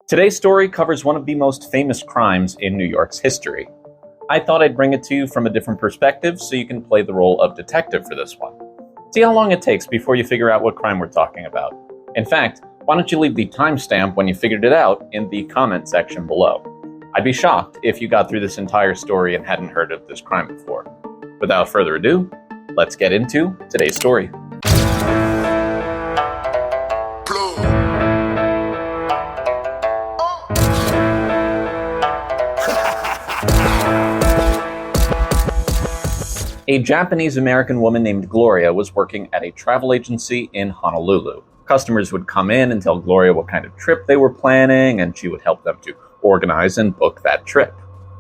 Today's story covers one of the most famous crimes in New York's history. I thought I'd bring it to you from a different perspective so you can play the role of detective for this one. See how long it takes before you figure out what crime we're talking about. In fact, why don't you leave the timestamp when you figured it out in the comment section below. I'd be shocked if you got through this entire story and hadn't heard of this crime before. Without further ado, let's get into today's story. A Japanese-American woman named Gloria was working at a travel agency in Honolulu. Customers would come in and tell Gloria what kind of trip they were planning, and she would help them to organize and book that trip.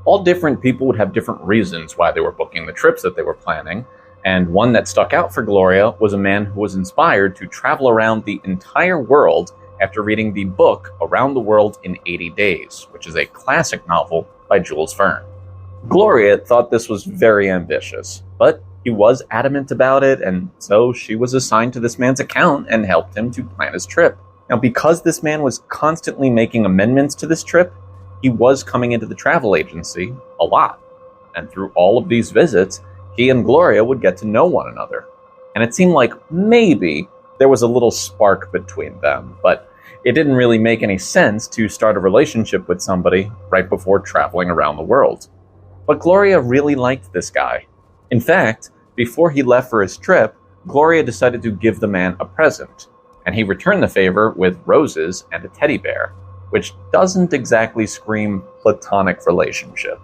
All different people would have different reasons why they were booking the trips that they were planning, and one that stuck out for Gloria was a man who was inspired to travel around the entire world after reading the book Around the World in 80 Days, which is a classic novel by Jules Verne. Gloria thought this was very ambitious, but he was adamant about it, and so she was assigned to this man's account and helped him to plan his trip. Now, because this man was constantly making amendments to this trip, he was coming into the travel agency a lot. And through all of these visits, he and Gloria would get to know one another. And it seemed like maybe there was a little spark between them, but it didn't really make any sense to start a relationship with somebody right before traveling around the world. But Gloria really liked this guy. In fact, before he left for his trip, Gloria decided to give the man a present, and he returned the favor with roses and a teddy bear, which doesn't exactly scream platonic relationship.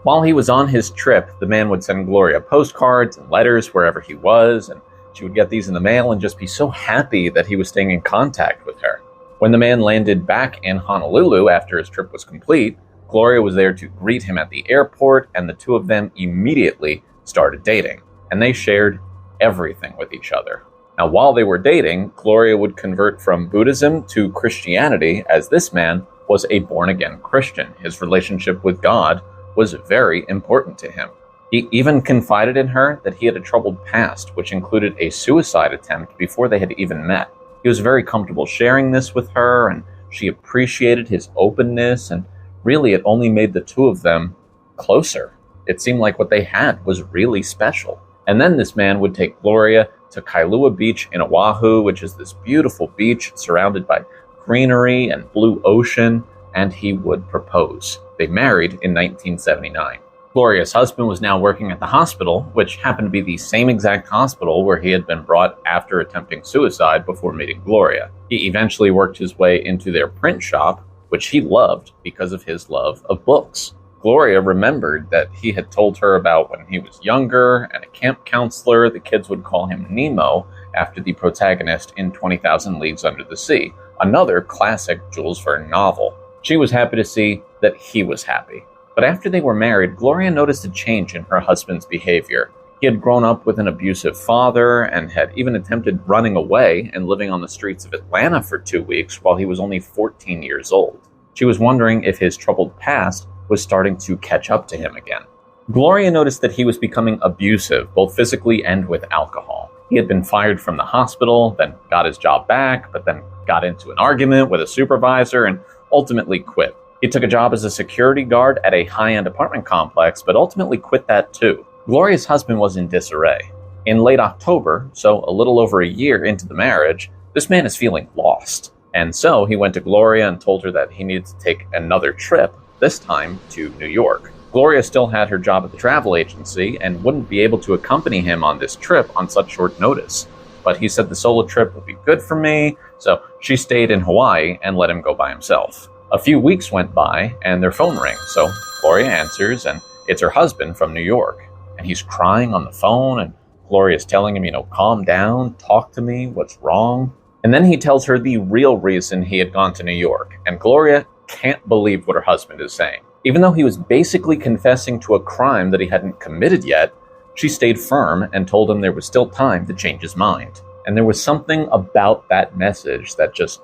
While he was on his trip, the man would send Gloria postcards and letters wherever he was, and she would get these in the mail and just be so happy that he was staying in contact with her. When the man landed back in Honolulu after his trip was complete, Gloria was there to greet him at the airport, and the two of them immediately started dating, and they shared everything with each other. Now, while they were dating, Gloria would convert from Buddhism to Christianity, as this man was a born-again Christian. His relationship with God was very important to him. He even confided in her that he had a troubled past, which included a suicide attempt before they had even met. He was very comfortable sharing this with her, and she appreciated his openness, and really, it only made the two of them closer. It seemed like what they had was really special. And then this man would take Gloria to Kailua Beach in Oahu, which is this beautiful beach surrounded by greenery and blue ocean, and he would propose. They married in 1979. Gloria's husband was now working at the hospital, which happened to be the same exact hospital where he had been brought after attempting suicide before meeting Gloria. He eventually worked his way into their print shop, which he loved because of his love of books. Gloria remembered that he had told her about when he was younger and a camp counselor. The kids would call him Nemo after the protagonist in 20,000 Leagues Under the Sea, another classic Jules Verne novel. She was happy to see that he was happy. But after they were married, Gloria noticed a change in her husband's behavior. He had grown up with an abusive father and had even attempted running away and living on the streets of Atlanta for 2 weeks while he was only 14 years old. She was wondering if his troubled past was starting to catch up to him again. Gloria noticed that he was becoming abusive, both physically and with alcohol. He had been fired from the hospital, then got his job back, but then got into an argument with a supervisor and ultimately quit. He took a job as a security guard at a high-end apartment complex, but ultimately quit that too. Gloria's husband was in disarray. In late October, so a little over a year into the marriage, this man is feeling lost. And so he went to Gloria and told her that he needed to take another trip, this time to New York. Gloria still had her job at the travel agency and wouldn't be able to accompany him on this trip on such short notice. But he said the solo trip would be good for me, so she stayed in Hawaii and let him go by himself. A few weeks went by and their phone rings, so Gloria answers, and it's her husband from New York. And he's crying on the phone, and Gloria's telling him, calm down, talk to me, what's wrong? And then he tells her the real reason he had gone to New York, and Gloria can't believe what her husband is saying. Even though he was basically confessing to a crime that he hadn't committed yet, she stayed firm and told him there was still time to change his mind. And there was something about that message that just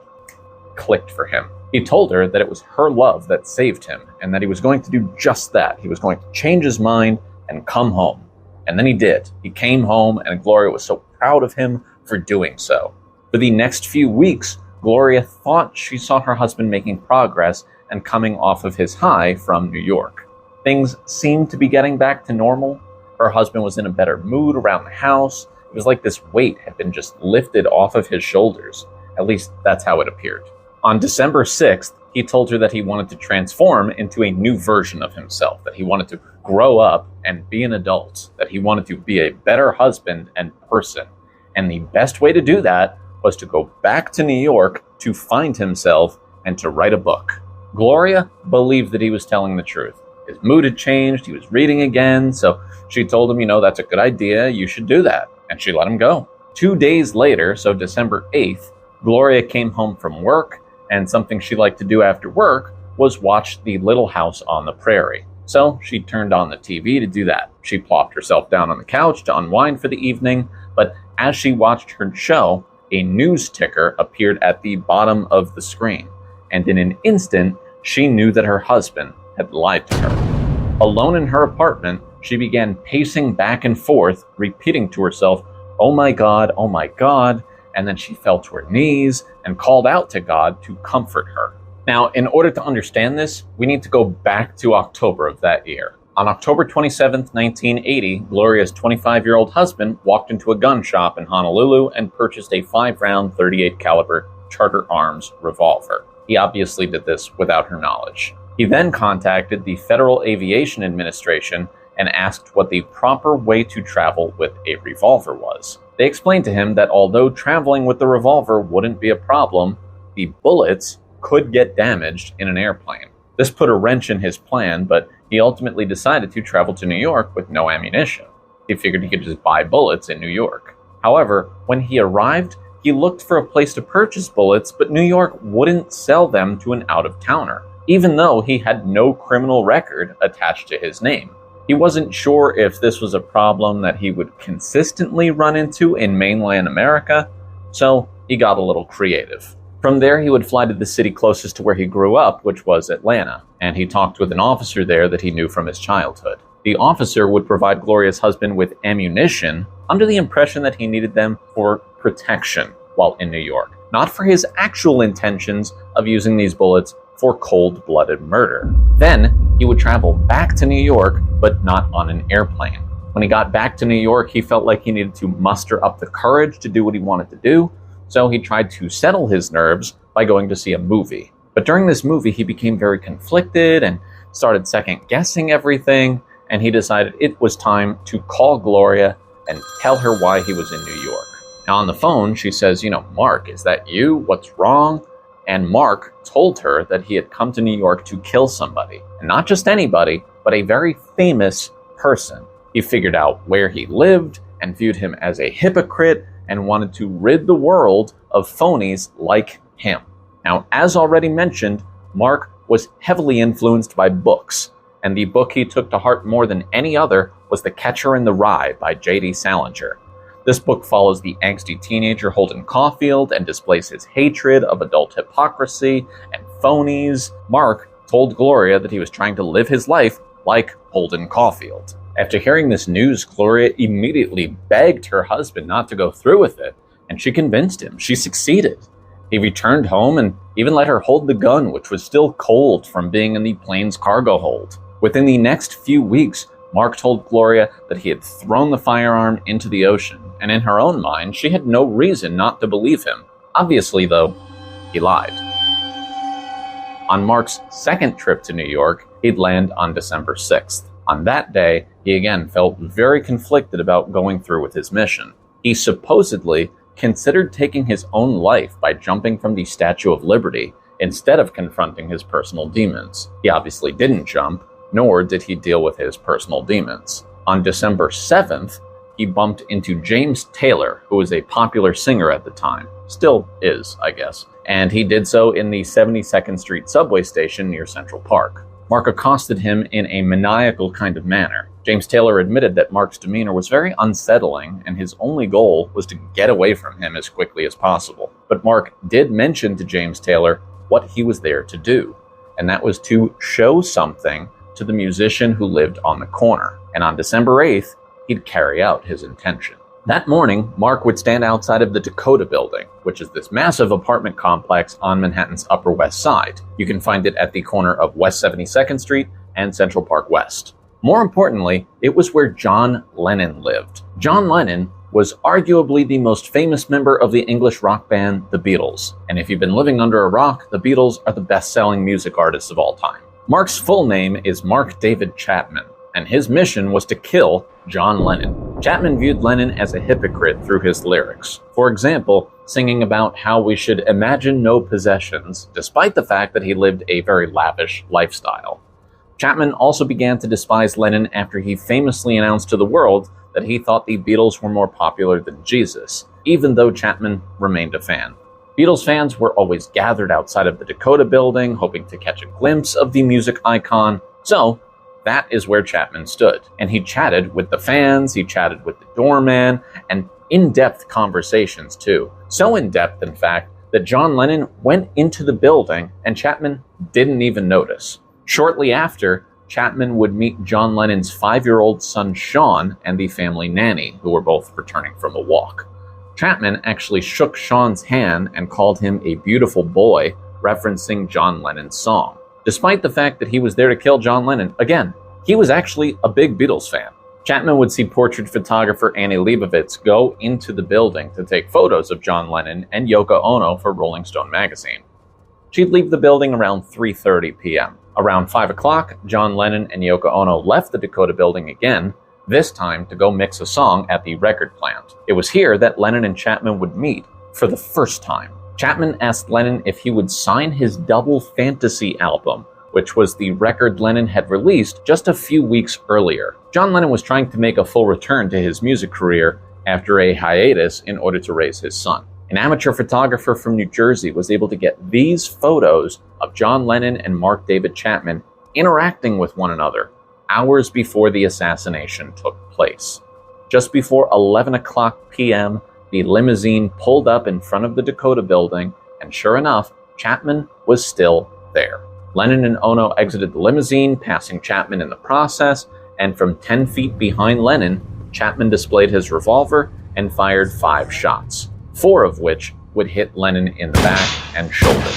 clicked for him. He told her that it was her love that saved him, and that he was going to do just that. He was going to change his mind and come home. And then he did. He came home, and Gloria was so proud of him for doing so. For the next few weeks, Gloria thought she saw her husband making progress and coming off of his high from New York. Things seemed to be getting back to normal. Her husband was in a better mood around the house. It was like this weight had been just lifted off of his shoulders. At least that's how it appeared. On December 6th, he told her that he wanted to transform into a new version of himself, that he wanted to grow up and be an adult, that he wanted to be a better husband and person. And the best way to do that was to go back to New York to find himself and to write a book. Gloria believed that he was telling the truth. His mood had changed, he was reading again, so she told him, that's a good idea, you should do that. And she let him go. 2 days later, so December 8th, Gloria came home from work, and something she liked to do after work was watch The Little House on the Prairie. So she turned on the TV to do that. She plopped herself down on the couch to unwind for the evening, but as she watched her show, a news ticker appeared at the bottom of the screen, and in an instant, she knew that her husband had lied to her. Alone in her apartment, she began pacing back and forth, repeating to herself, oh my God, and then she fell to her knees and called out to God to comfort her. Now, in order to understand this, we need to go back to October of that year. On October 27th, 1980, Gloria's 25-year-old husband walked into a gun shop in Honolulu and purchased a 5-round 38 caliber Charter Arms revolver. He obviously did this without her knowledge. He then contacted the Federal Aviation Administration and asked what the proper way to travel with a revolver was. They explained to him that although traveling with the revolver wouldn't be a problem, the bullets could get damaged in an airplane. This put a wrench in his plan, but he ultimately decided to travel to New York with no ammunition. He figured he could just buy bullets in New York. However, when he arrived, he looked for a place to purchase bullets, but New York wouldn't sell them to an out-of-towner, even though he had no criminal record attached to his name. He wasn't sure if this was a problem that he would consistently run into in mainland America, so he got a little creative. From there, he would fly to the city closest to where he grew up, which was Atlanta, and he talked with an officer there that he knew from his childhood. The officer would provide Gloria's husband with ammunition under the impression that he needed them for protection while in New York, not for his actual intentions of using these bullets for cold-blooded murder. Then, he would travel back to New York, but not on an airplane. When he got back to New York, he felt like he needed to muster up the courage to do what he wanted to do, so he tried to settle his nerves by going to see a movie. But during this movie, he became very conflicted and started second-guessing everything, and he decided it was time to call Gloria and tell her why he was in New York. Now, on the phone, she says, Mark, is that you? What's wrong? And Mark told her that he had come to New York to kill somebody. And not just anybody, but a very famous person. He figured out where he lived and viewed him as a hypocrite and wanted to rid the world of phonies like him. Now, as already mentioned, Mark was heavily influenced by books, and the book he took to heart more than any other was The Catcher in the Rye by J.D. Salinger. This book follows the angsty teenager Holden Caulfield and displays his hatred of adult hypocrisy and phonies. Mark told Gloria that he was trying to live his life like Holden Caulfield. After hearing this news, Gloria immediately begged her husband not to go through with it, and she convinced him. She succeeded. He returned home and even let her hold the gun, which was still cold from being in the plane's cargo hold. Within the next few weeks, Mark told Gloria that he had thrown the firearm into the ocean, and in her own mind, she had no reason not to believe him. Obviously, though, he lied. On Mark's second trip to New York, he'd land on December 6th. On that day, he again felt very conflicted about going through with his mission. He supposedly considered taking his own life by jumping from the Statue of Liberty instead of confronting his personal demons. He obviously didn't jump, nor did he deal with his personal demons. On December 7th, he bumped into James Taylor, who was a popular singer at the time. Still is, I guess. And he did so in the 72nd Street subway station near Central Park. Mark accosted him in a maniacal kind of manner. James Taylor admitted that Mark's demeanor was very unsettling, and his only goal was to get away from him as quickly as possible. But Mark did mention to James Taylor what he was there to do, and that was to show something to the musician who lived on the corner. And on December 8th, he'd carry out his intention. That morning, Mark would stand outside of the Dakota Building, which is this massive apartment complex on Manhattan's Upper West Side. You can find it at the corner of West 72nd Street and Central Park West. More importantly, it was where John Lennon lived. John Lennon was arguably the most famous member of the English rock band, the Beatles. And if you've been living under a rock, the Beatles are the best-selling music artists of all time. Mark's full name is Mark David Chapman, and his mission was to kill John Lennon. Chapman viewed Lennon as a hypocrite through his lyrics. For example, singing about how we should imagine no possessions, despite the fact that he lived a very lavish lifestyle. Chapman also began to despise Lennon after he famously announced to the world that he thought the Beatles were more popular than Jesus, even though Chapman remained a fan. Beatles fans were always gathered outside of the Dakota Building, hoping to catch a glimpse of the music icon. So, that is where Chapman stood. And he chatted with the fans, he chatted with the doorman, and in-depth conversations too. So in-depth, in fact, that John Lennon went into the building and Chapman didn't even notice. Shortly after, Chapman would meet John Lennon's 5-year-old son Sean and the family nanny, who were both returning from a walk. Chapman actually shook Sean's hand and called him a beautiful boy, referencing John Lennon's song. Despite the fact that he was there to kill John Lennon, again, he was actually a big Beatles fan. Chapman would see portrait photographer Annie Leibovitz go into the building to take photos of John Lennon and Yoko Ono for Rolling Stone magazine. She'd leave the building around 3:30 p.m. Around 5 o'clock, John Lennon and Yoko Ono left the Dakota Building again, this time to go mix a song at the record plant. It was here that Lennon and Chapman would meet for the first time. Chapman asked Lennon if he would sign his Double Fantasy album, which was the record Lennon had released just a few weeks earlier. John Lennon was trying to make a full return to his music career after a hiatus in order to raise his son. An amateur photographer from New Jersey was able to get these photos of John Lennon and Mark David Chapman interacting with one another hours before the assassination took place. Just before 11 o'clock p.m., the limousine pulled up in front of the Dakota Building, and sure enough, Chapman was still there. Lennon and Ono exited the limousine, passing Chapman in the process, and from 10 feet behind Lennon, Chapman displayed his revolver and fired 5 shots, 4 of which would hit Lennon in the back and shoulder.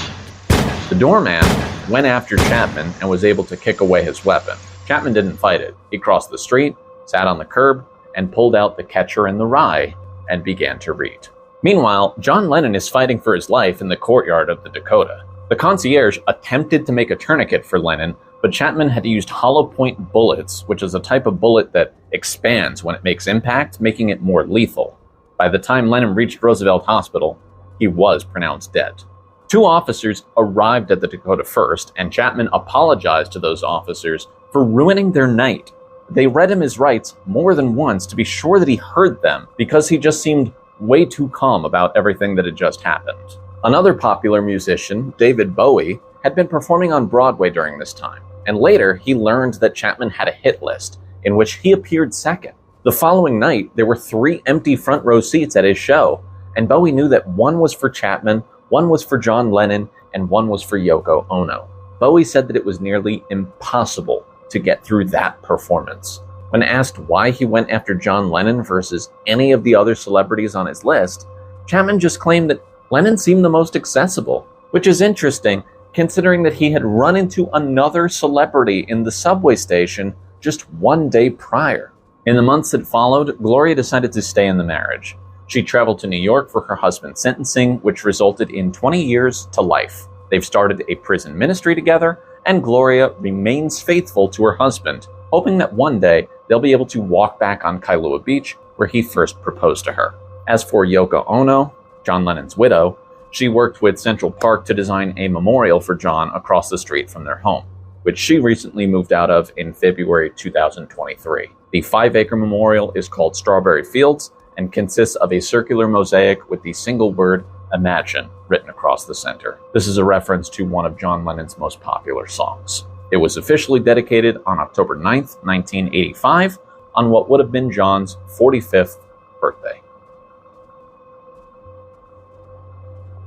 The doorman went after Chapman and was able to kick away his weapon. Chapman didn't fight it. He crossed the street, sat on the curb, and pulled out the Catcher in the Rye and began to read. Meanwhile, John Lennon is fighting for his life in the courtyard of the Dakota. The concierge attempted to make a tourniquet for Lennon, but Chapman had used hollow point bullets, which is a type of bullet that expands when it makes impact, making it more lethal. By the time Lennon reached Roosevelt Hospital, he was pronounced dead. 2 officers arrived at the Dakota first, and Chapman apologized to those officers for ruining their night. They read him his rights more than once to be sure that he heard them, because he just seemed way too calm about everything that had just happened. Another popular musician, David Bowie, had been performing on Broadway during this time, and later he learned that Chapman had a hit list, in which he appeared second. The following night, there were 3 empty front row seats at his show, and Bowie knew that one was for Chapman, one was for John Lennon, and one was for Yoko Ono. Bowie said that it was nearly impossible to get through that performance. When asked why he went after John Lennon versus any of the other celebrities on his list, Chapman just claimed that Lennon seemed the most accessible, which is interesting considering that he had run into another celebrity in the subway station just 1 day prior. In the months that followed, Gloria decided to stay in the marriage. She traveled to New York for her husband's sentencing, which resulted in 20 years to life. They've started a prison ministry together, and Gloria remains faithful to her husband, hoping that one day they'll be able to walk back on Kailua Beach, where he first proposed to her. As for Yoko Ono, John Lennon's widow, she worked with Central Park to design a memorial for John across the street from their home, which she recently moved out of in February 2023. The 5-acre memorial is called Strawberry Fields and consists of a circular mosaic with the single word "Imagine" written across the center. This is a reference to one of John Lennon's most popular songs. It was officially dedicated on October 9th, 1985, on what would have been John's 45th birthday.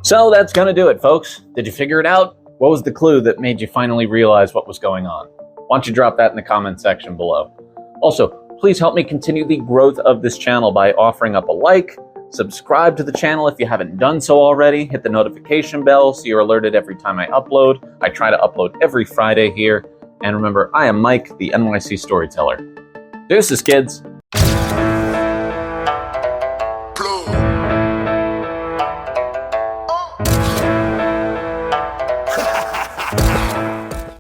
So that's gonna do it, folks. Did you figure it out? What was the clue that made you finally realize what was going on? Why don't you drop that in the comment section below? Also, Please help me continue the growth of this channel by offering up a like, subscribe to the channel if you haven't done so already, hit the notification bell so you're alerted every time I upload. I try to upload every Friday here. And remember, I am Mike, the NYC Storyteller. Deuces, kids! Blow.